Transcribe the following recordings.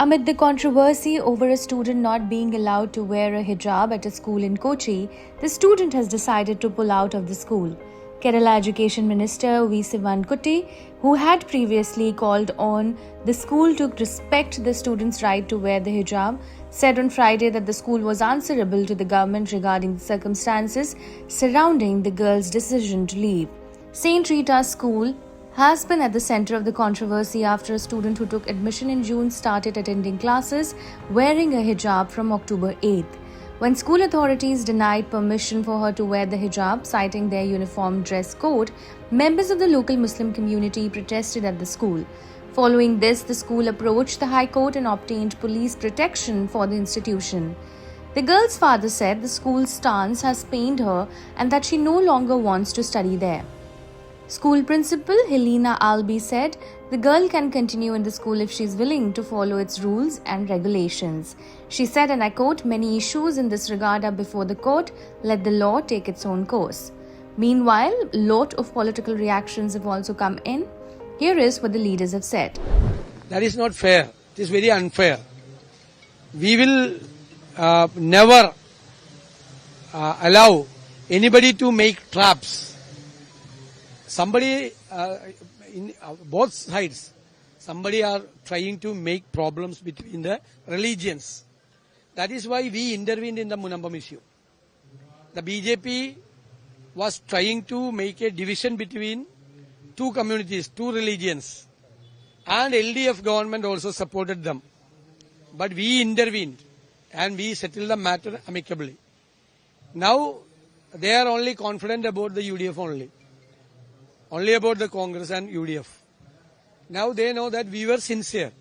Amid the controversy over a student not being allowed to wear a hijab at a school in Kochi, the student has decided to pull out of the school. Kerala Education Minister V. Sivankutty, who had previously called on the school to respect the student's right to wear the hijab, said on Friday that the school was answerable to the government regarding the circumstances surrounding the girl's decision to leave. St. Rita's School has been at the center of the controversy after a student who took admission in June started attending classes wearing a hijab from October 8th. When school authorities denied permission for her to wear the hijab, citing their uniform dress code, members of the local Muslim community protested at the school. Following this, the school approached the High Court and obtained police protection for the institution. The girl's father said the school's stance has pained her and that she no longer wants to study there. School principal Helena Albi said the girl can continue in the school if she is willing to follow its rules and regulations. She said, and I quote, "Many issues in this regard are before the court. Let the law take its own course." Meanwhile, a lot of political reactions have also come in. Here is what the leaders have said. That is not fair. It is very unfair. We will never allow anybody to make traps. Somebody, in both sides, somebody are trying to make problems between the religions. That is why we intervened in the Munambam issue. The BJP was trying to make a division between two communities, two religions. And LDF government also supported them. But we intervened and we settled the matter amicably. Now, they are only confident about the UDF only about the Congress and UDF. Now they know that we were sincere.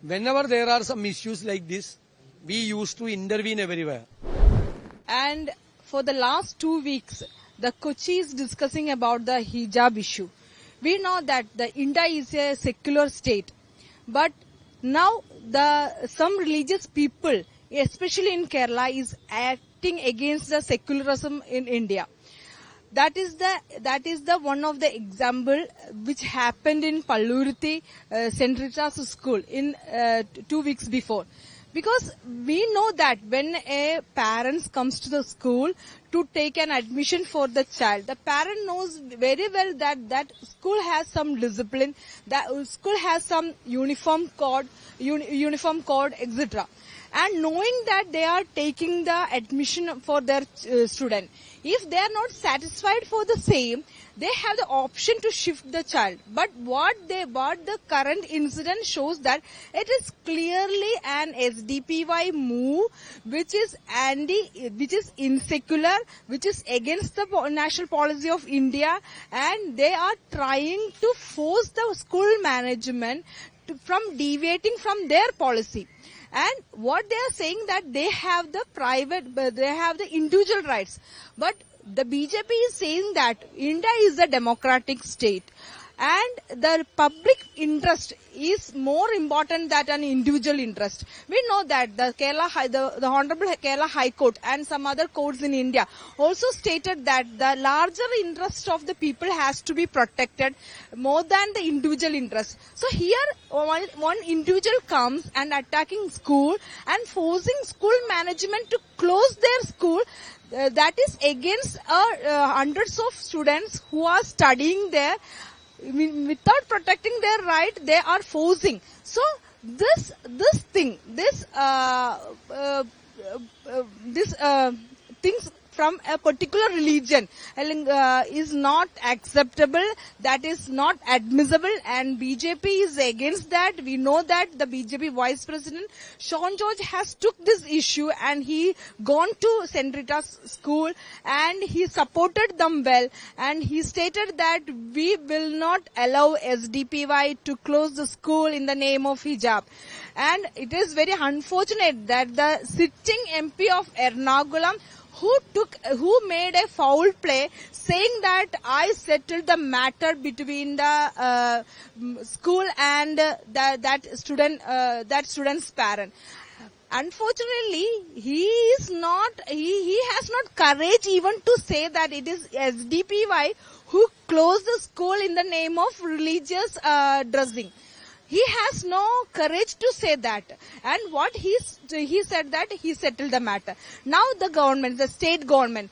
Whenever there are some issues like this, we used to intervene everywhere. And for the last 2 weeks, the Kochi is discussing about the hijab issue. We know that the India is a secular state, but now some religious people, especially in Kerala, is acting against the secularism in India. That is the one of the example which happened in Palluruthi St. Rita's School in 2 weeks before. Because we know that when a parent comes to the school to take an admission for the child, the parent knows very well that school has some discipline, that school has some uniform code, etc. And knowing that they are taking the admission for their student, if they are not satisfied for the same, they have the option to shift the child. But what the current incident shows that it is clearly an SDPY move, which is insecular, which is against the national policy of India, and they are trying to force the school management from deviating from their policy. And what they are saying that they have the individual rights. But the BJP is saying that India is a democratic state and the public interest is more important than an individual interest. We know that the Honorable Kerala High Court and some other courts in India also stated that the larger interest of the people has to be protected more than the individual interest. So here one individual comes and attacking school and forcing school management to close their school. That is against hundreds of students who are studying there. Without protecting their right, they are forcing. So things from a particular religion is not acceptable, that is not admissible, and BJP is against that. We know that the BJP Vice President Sean George has took this issue and he gone to St. Rita's School and he supported them well, and he stated that we will not allow SDPY to close the school in the name of hijab. And it is very unfortunate that the sitting MP of Ernakulam who made a foul play, saying that I settled the matter between the school and that student's parent. Unfortunately, he has not courage even to say that it is SDPY who closed the school in the name of religious dressing. He has no courage to say that. And what he said that he settled the matter. Now the state government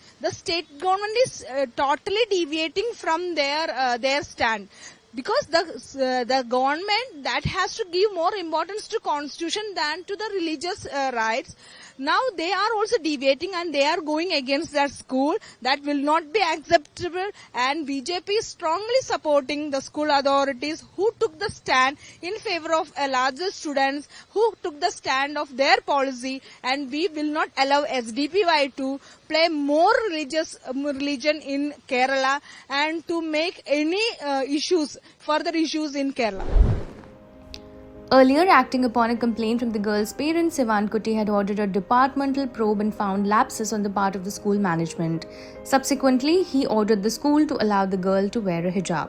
is totally deviating from their stand. Because the government that has to give more importance to constitution than to the religious rights. Now they are also deviating and they are going against that school. That will not be acceptable, and BJP is strongly supporting the school authorities who took the stand in favor of larger students, who took the stand of their policy, and we will not allow SDPY to play more religion in Kerala and to make any further issues in Kerala. Earlier, acting upon a complaint from the girl's parents, Sivan Kuti had ordered a departmental probe and found lapses on the part of the school management. Subsequently, he ordered the school to allow the girl to wear a hijab.